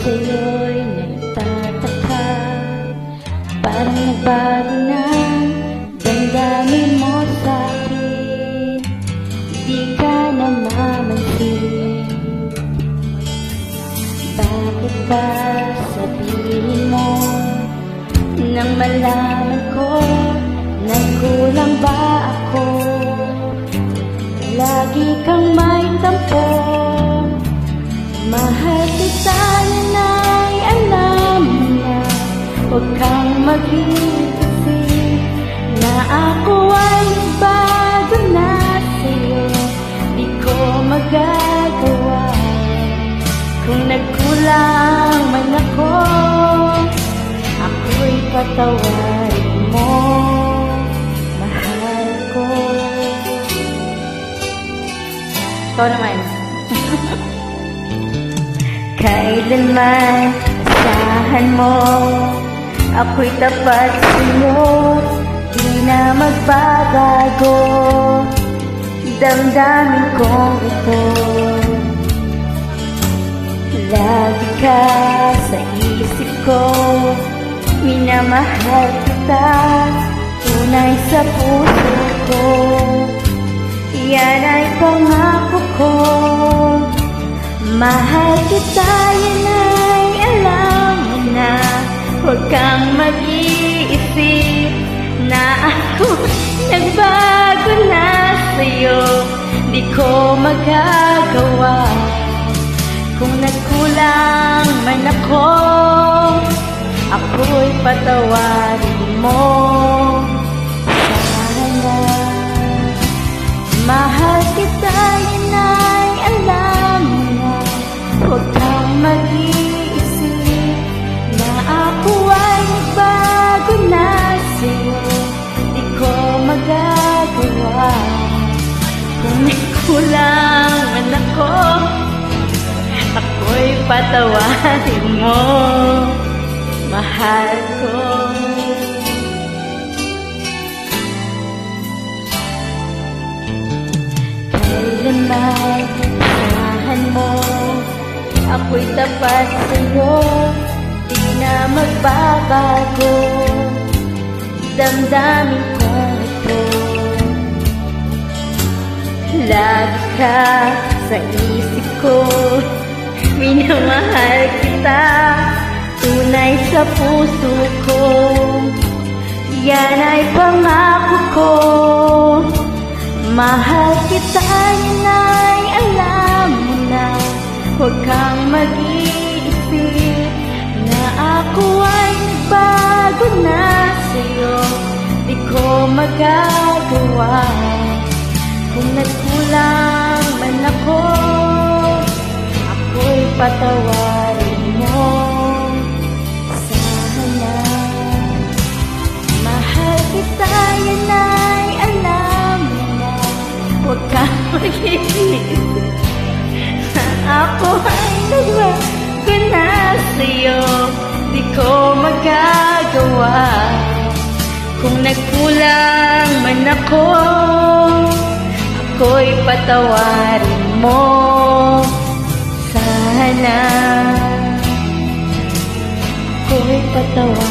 sa'yo'y nagtataka. Parang nagbago na damdamin mo sa'kin, di ka namamansin. Bakit ba sabihin mo nang malaman ko nagkulang ba ako? Lagi kang may tampo, mahal kita nanay, alam mo na. Huwag kang mag-iisip na ako ay bago na sa'yo. Di ko magagawa kung nagkulang man ako, ako'y patawarin mo, mahal ko. Ikaw naman. Kailanman sahan mo, ako'y tapat sa'yo, di na magbabago damdamin kong ito. Lagi ka sa isip ko, minamahal kita, tunay sa puso ko. Yan ay pangako ko, mahal kita, yan ay alam mo na. Huwag kang mag-iisip na ako nagbago na sa'yo. Di ko magagawa kung nagkulang man ako, ako'y patawarin mo. Sana mahal kita, yan ay alam mo na. Huwag kang mag-iisip na ako ay nagbago na sa'yo. Di ko magagawa kung nagkulang man ako, ako'y patawarin mo, mahal ko. Kailanman sahan mo, ako'y tapat sa'yo, di na magbabago damdamin kong ito. Lagi ka sa isip ko, minamahal kita, tunay sa puso ko. Yan ay pangako ko, mahal kita, yan ay alam mo na. Huwag kang mag-iisip na ako ay nagbago na sa'yo. Di ko magagawa kung nagkulang man ako, ako'y patawarin mo. Sana mahal kita, yan ay alam mo na. Huwag kang mag-iisip na ako ay nagbago na sa'yo. Di ko magagawa kung nagkulang man ako, ako'y patawarin mo. Sana ako'y patawarin